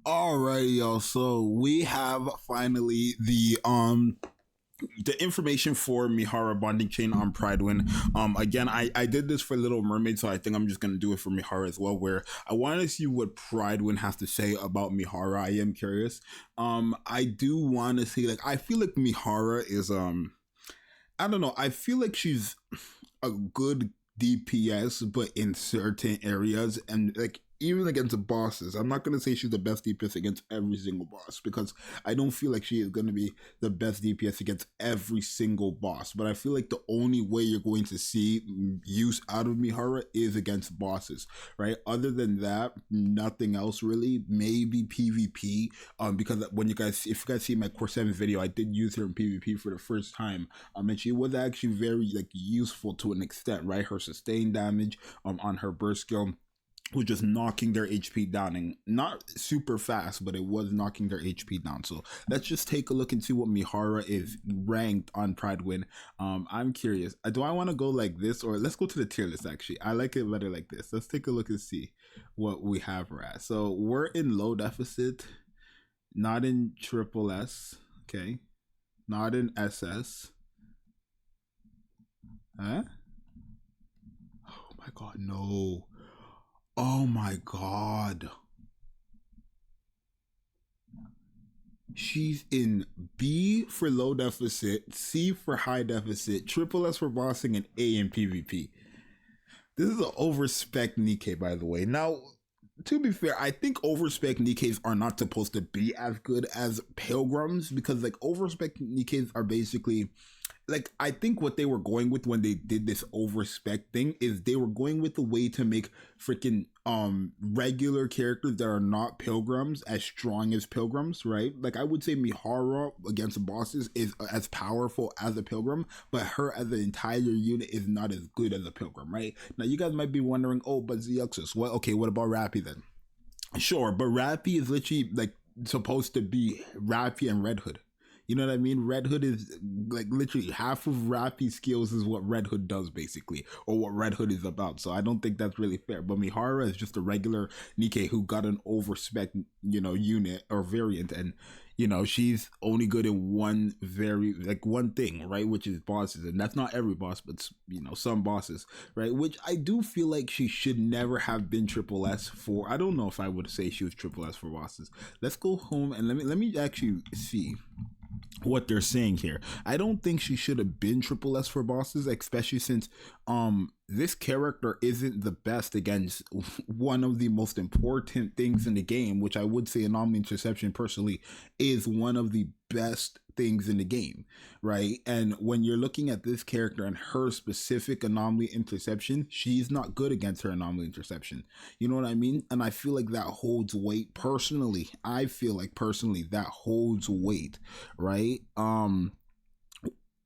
Alright, y'all. So we have finally the information for Mihara bonding chain on Pridewin. Again, I did this for Little Mermaid, so I think I'm just gonna do it for Mihara as well, where I want to see what Pridewin has to say about Mihara. I am curious. I do want to see, like, I feel like Mihara is I don't know, I feel like she's a good DPS, but in certain areas, and like even against the bosses, I'm not gonna say she's the best DPS against every single boss, because I don't feel like she is gonna be the best DPS against every single boss. But I feel like the only way you're going to see use out of Mihara is against bosses, right? Other than that, nothing else really. Maybe PvP, because when if you guys see my Core 7 video, I did use her in PvP for the first time, and she was actually very like useful to an extent, right? Her sustain damage on her burst skill was just knocking their HP down, and not super fast, but it was knocking their HP down. So let's just take a look and see what Mihara is ranked on Pridewin. I'm curious. Do I want to go like this, or let's go to the tier list? Actually, I like it better like this. Let's take a look and see what we have her at. So we're in low deficit, not in triple S, okay, not in SS. Huh? Oh my god, no. Oh my god. She's in B for low deficit, C for high deficit, triple S for bossing, and A in PvP. This is an overspec Nikke, by the way. Now, to be fair, I think overspec Nikkes are not supposed to be as good as pilgrims, because like overspec Nikkes are basically, like, I think what they were going with when they did this overspec thing is they were going with the way to make freaking regular characters that are not pilgrims as strong as pilgrims, right? Like, I would say Mihara against bosses is as powerful as a pilgrim, but her as an entire unit is not as good as a pilgrim, right? Now you guys might be wondering, oh, but Zxous, well, okay, what about Rappy then? Sure, but Rappy is literally like supposed to be Rappy and Red Hood. You know what I mean? Red Hood is like literally half of Rappy's skills is what Red Hood does, basically, or what Red Hood is about. So I don't think that's really fair. But Mihara is just a regular Nikke who got an overspec, unit or variant, and she's only good in one one thing, right? Which is bosses, and that's not every boss, but some bosses, right? Which I do feel like she should never have been triple S for. I don't know if I would say she was triple S for bosses. Let's go home and let me actually see what they're saying here. I don't think she should have been triple S for bosses, especially since this character isn't the best against one of the most important things in the game, which I would say anomaly interception personally is one of the best things in the game, right? And when you're looking at this character and her specific anomaly interception, she's not good against her anomaly interception. You know what I mean? And I feel like that holds weight personally. I feel like personally that holds weight, right?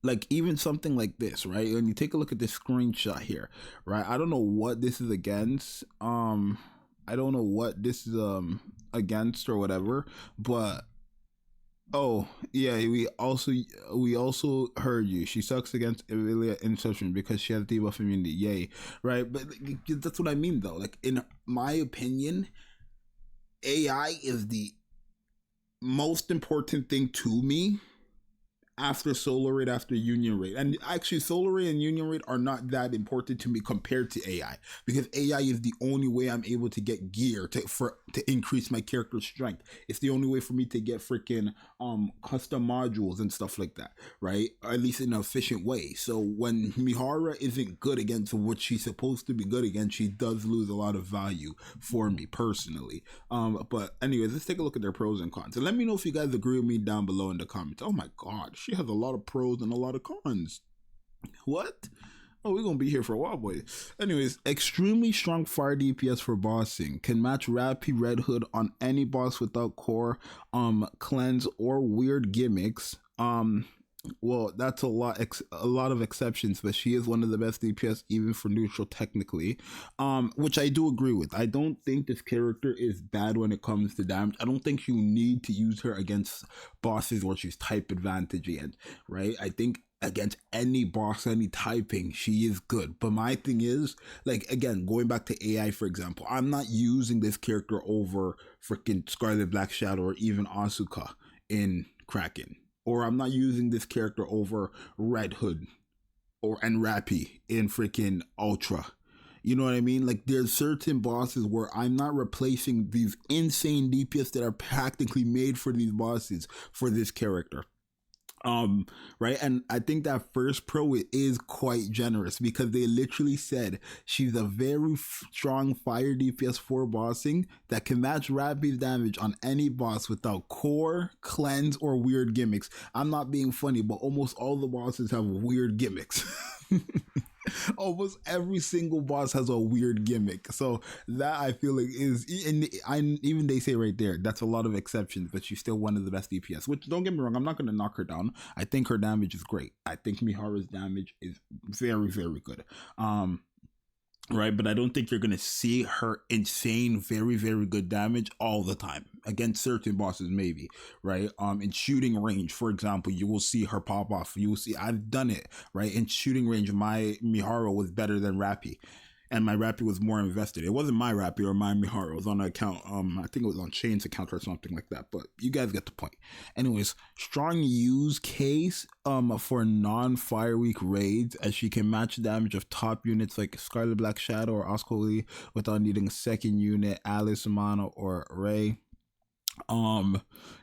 Like even something like this, right? When you take a look at this screenshot here, right? I don't know what this is against. I don't know what this is against or whatever, but oh yeah, we also heard you. She sucks against Irelia Inception because she has debuff immunity. Yay, right? But that's what I mean though. Like in my opinion, AI is the most important thing to me after solar rate, after union rate. And actually solar rate and union rate are not that important to me compared to AI, because AI is the only way I'm able to get gear to increase my character strength. It's the only way for me to get freaking custom modules and stuff like that, right? Or at least in an efficient way. So when Mihara isn't good against what she's supposed to be good against, she does lose a lot of value for me personally. But anyways, let's take a look at their pros and cons, and let me know if you guys agree with me down below in the comments. Oh my god, she has a lot of pros and a lot of cons. What? Oh, we're gonna be here for a while, boy. Anyways, extremely strong fire DPS for bossing. Can match Rappy Red Hood on any boss without core, cleanse, or weird gimmicks. Well, that's a lot of exceptions, but she is one of the best DPS even for neutral technically, which I do agree with. I don't think this character is bad when it comes to damage. I don't think you need to use her against bosses where she's type advantage in, right? I think against any boss, any typing, she is good. But my thing is, like, again, going back to AI, for example, I'm not using this character over freaking Scarlet Black Shadow or even Asuka in Kraken. Or I'm not using this character over Red Hood and Rappy in freaking Ultra. You know what I mean? Like, there's certain bosses where I'm not replacing these insane DPS that are practically made for these bosses for this character. Right, and I think that first pro is quite generous because they literally said she's a very strong fire DPS for bossing that can match Rappy's damage on any boss without core, cleanse, or weird gimmicks. I'm not being funny, but almost all the bosses have weird gimmicks. Almost every single boss has a weird gimmick, so that I feel like is, and even they say right there that's a lot of exceptions, but she's still one of the best DPS. Which, don't get me wrong, I'm not going to knock her down. I think her damage is great. I think Mihara's damage is very, very good. Right, but I don't think you're gonna see her insane, very, very good damage all the time against certain bosses, maybe. Right, in shooting range, for example, you will see her pop off. You will see, I've done it. Right, in shooting range, my Mihara was better than Rappy, and my Rappy was more invested. It wasn't my Rappy or my Mihara. It was on an account. I think it was on Shane's account or something like that. But you guys get the point. Anyways, strong use case for non-fire week raids, as she can match damage of top units like Scarlet Black Shadow or Oscar Lee without needing a second unit, Alice, Mana, or Ray.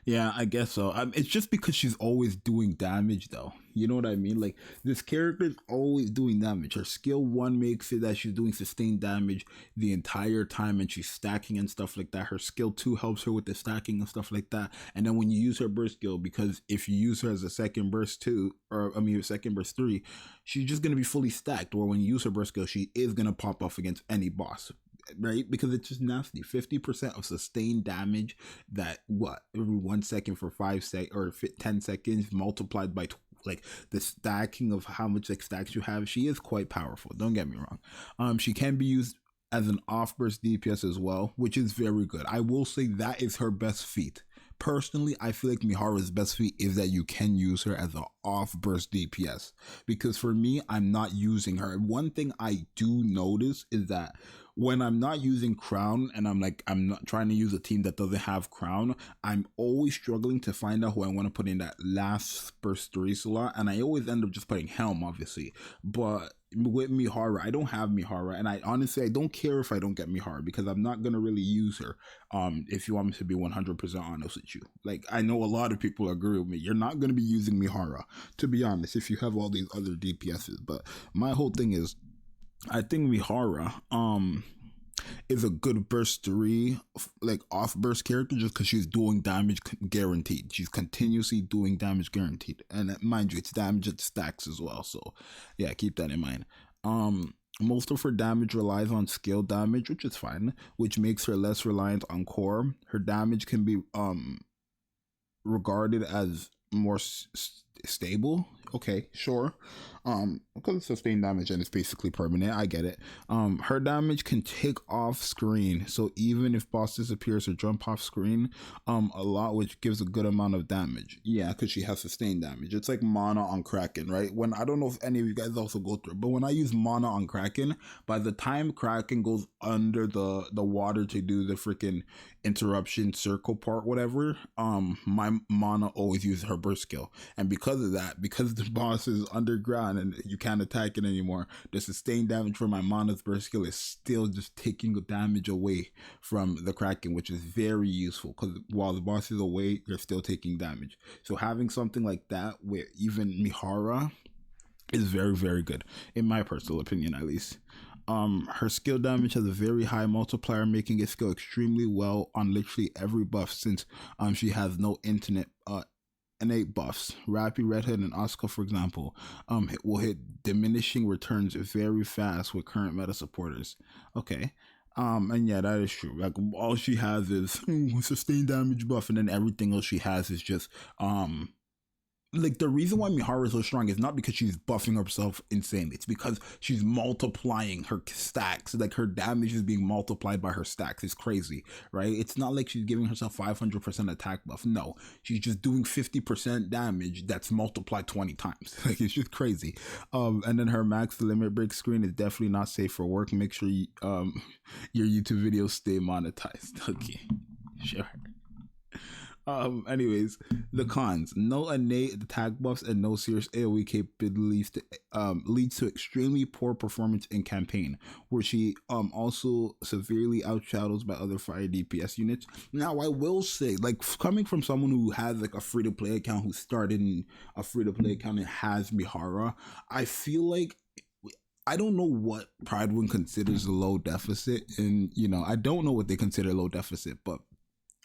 Yeah, I guess so. It's just because she's always doing damage, though. You know what I mean? Like, this character is always doing damage. Her skill 1 makes it that she's doing sustained damage the entire time, and she's stacking and stuff like that. Her skill 2 helps her with the stacking and stuff like that. And then when you use her burst skill, because if you use her as a second burst 2, or I mean second burst 3, she's just gonna be fully stacked. Or when you use her burst skill, she is gonna pop off against any boss. Right, because it's just nasty. 50% of sustained damage, that what, every 1 second for 5 sec or 10 seconds multiplied by like the stacking of how much like stacks you have. She is quite powerful, don't get me wrong. She can be used as an off burst DPS as well, which is very good. I will say that is her best feat. Personally, I feel like Mihara's best feat is that you can use her as an off burst DPS, because for me, I'm not using her. One thing I do notice is that when I'm not using Crown and I'm not trying to use a team that doesn't have Crown, I'm always struggling to find out who I want to put in that last burst 3 slot, and I always end up just putting Helm, obviously. But with Mihara, I don't have Mihara, and I honestly, I don't care if I don't get Mihara, because I'm not gonna really use her. If you want me to be 100% honest with you, like, I know a lot of people agree with me. You're not gonna be using Mihara, to be honest, if you have all these other DPSs. But my whole thing is, I think Mihara is a good burst 3, like off burst character, just because she's doing damage guaranteed. She's continuously doing damage guaranteed, and mind you, it's damage at stacks as well. So yeah, keep that in mind. Most of her damage relies on skill damage, which is fine, which makes her less reliant on core. Her damage can be regarded as more stable. Okay, sure. Because it's sustained damage and it's basically permanent, I get it. Her damage can tick off screen, so even if boss disappears or jump off screen a lot, which gives a good amount of damage. Yeah, because she has sustained damage. It's like Mana on Kraken, right? When, I don't know if any of you guys also go through, but when I use Mana on Kraken, by the time Kraken goes under the water to do the freaking interruption circle part, whatever, my Mana always uses her burst skill. And because of that, because the boss is underground and you can't attack it anymore, the sustained damage for my Mana's burst skill is still just taking damage away from the Kraken, which is very useful, because while the boss is away, you're still taking damage. So having something like that with even Mihara is very, very good, in my personal opinion at least. Her skill damage has a very high multiplier, making it skill extremely well on literally every buff, since she has no innate buffs. Rappy, Red Hood, and Oscar, for example, will hit diminishing returns very fast with current meta supporters. Okay. And yeah, that is true. Like, all she has is sustained damage buff, and then everything else she has is just like the reason why Mihara is so strong is not because she's buffing herself insane. It's because she's multiplying her stacks. Like her damage is being multiplied by her stacks. It's crazy, right? It's not like she's giving herself 500% attack buff. No, she's just doing 50% damage that's multiplied 20 times. Like it's just crazy. And then her max limit break screen is definitely not safe for work. Make sure you, your YouTube videos stay monetized. Okay, sure. Anyways, the cons: no innate attack buffs and no serious AoE capabilities leads to extremely poor performance in campaign, where she also severely outshadows by other fire DPS units. Now, I will say, like, coming from someone who has like a free to play account, who started in a free to play account and has Mihara, I feel like I don't know what Pridewind considers a low deficit, and I don't know what they consider low deficit, but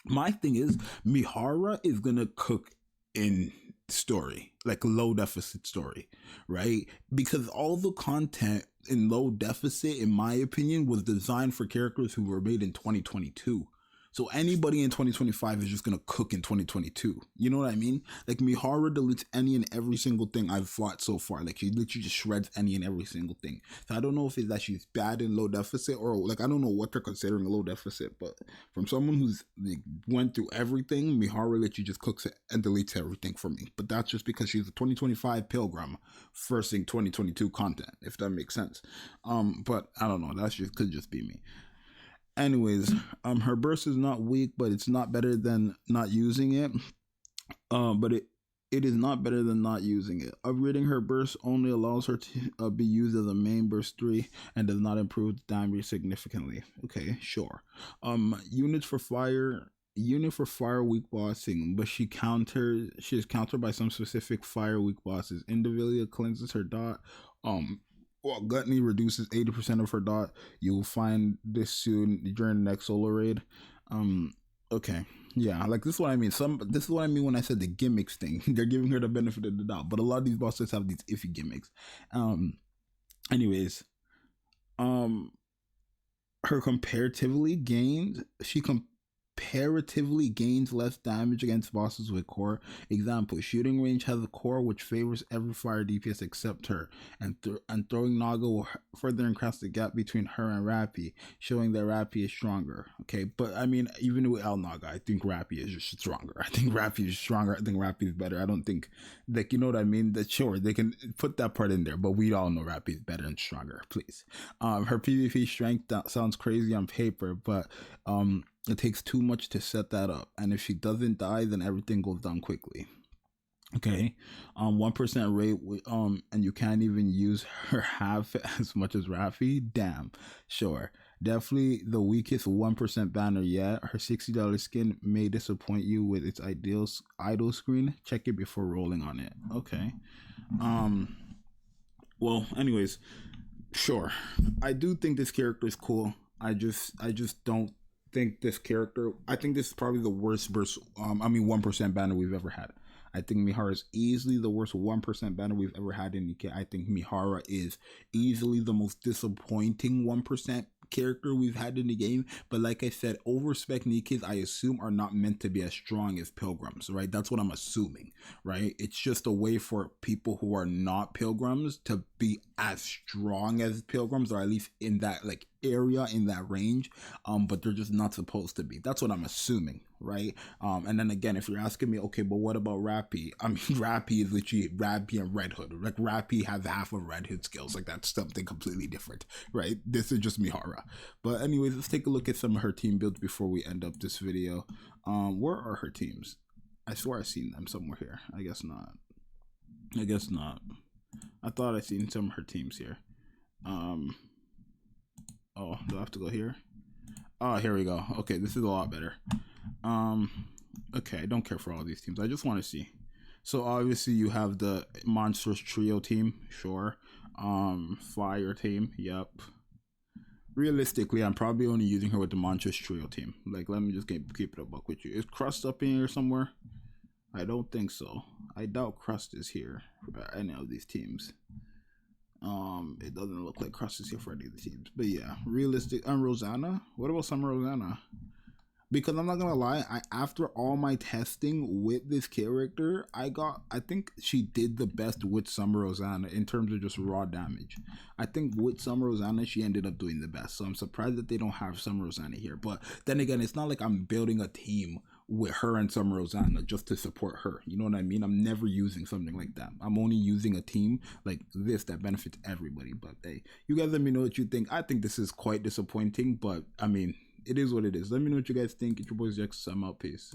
my thing is, Mihara is gonna cook in story, like low deficit story, right? Because all the content in low deficit, in my opinion, was designed for characters who were made in 2022. So anybody in 2025 is just gonna cook in 2022. You know what I mean? Like Mihara deletes any and every single thing I've fought so far. Like she literally just shreds any and every single thing. So I don't know if it's that she's bad in low deficit, or like I don't know what they're considering a low deficit. But from someone who's like went through everything, Mihara literally just cooks it and deletes everything for me. But that's just because she's a 2025 pilgrim versing 2022 content, if that makes sense. But I don't know. That's just could just be me. Anyways, her burst is not weak, but it's not better than not using it. But it is not better than not using it. Upgrading her burst only allows her to be used as a main burst 3 and does not improve the damage significantly. Okay, sure. Unit for fire weak bossing, but she is countered by some specific fire weak bosses. Individually cleanses her dot. Well, Gluttony reduces 80% of her dot. You'll find this soon during the next solo raid. Okay. Yeah, like this is what I mean. This is what I mean when I said the gimmicks thing. They're giving her the benefit of the doubt. But a lot of these bosses have these iffy gimmicks. Anyways. Her comparatively gains less damage against bosses with core. Example: shooting range has a core which favors every fire DPS except her, and throwing Naga will further increase the gap between her and Rappy, showing that Rappy is stronger. Okay, but I mean, even with El Naga, I think Rappy is just stronger. I think Rappy is stronger. I think Rappy is better. I don't think, like, you know what I mean? That sure, they can put that part in there, but we all know Rappy is better and stronger, please. Her PvP strength, that sounds crazy on paper, but it takes too much to set that up, and if she doesn't die, then everything goes down quickly. Okay, 1% rate, and you can't even use her half as much as Rafi. Damn, sure, definitely the weakest 1% banner yet. Her $60 skin may disappoint you with its idle screen. Check it before rolling on it. Okay, well, anyways, sure, I do think this character is cool. I just don't think this character. I think this is probably the worst 1% banner we've ever had. I think Mihara is easily the worst 1% banner we've ever had in Nikke. I think Mihara is easily the most disappointing 1% character we've had in the game. But like I said, overspec Nikkes, I assume, are not meant to be as strong as pilgrims, right? That's what I'm assuming, right? It's just a way for people who are not pilgrims to be as strong as pilgrims, or at least in that like area, in that range, but they're just not supposed to be. That's what I'm assuming, right? And then again, if you're asking me, okay, but what about Rappy? I mean, Rappy is literally Rappy and Red Hood. Like Rappy has half of Red Hood skills. Like that's something completely different, right? This is just Mihara. But anyways, let's take a look at some of her team builds before we end up this video. Where are her teams? I swear I've seen them somewhere here. I guess not. I thought I'd seen some of her teams here. Oh, do I have to go here? Oh, here we go. Okay, this is a lot better. Okay, I don't care for all these teams. I just want to see. So obviously you have the monstrous trio team, sure. Fire team, yep. Realistically, I'm probably only using her with the monstrous trio team. Like, let me just keep it a buck with you. Is Crust up in here somewhere? I don't think so. I doubt Crust is here for any of these teams. It doesn't look like Crust is here for any of the teams. But yeah, realistic. And Rosanna? What about some Rosanna? Because I'm not gonna lie, after all my testing with this character, I think she did the best with Summer Rosanna in terms of just raw damage. I think with Summer Rosanna, she ended up doing the best. So I'm surprised that they don't have Summer Rosanna here. But then again, it's not like I'm building a team with her and Summer Rosanna just to support her. You know what I mean? I'm never using something like that. I'm only using a team like this that benefits everybody. But hey, you guys let me know what you think. I think this is quite disappointing, but I mean, it is what it is. Let me know what you guys think. It's your boy Zxous. I'm out. Peace.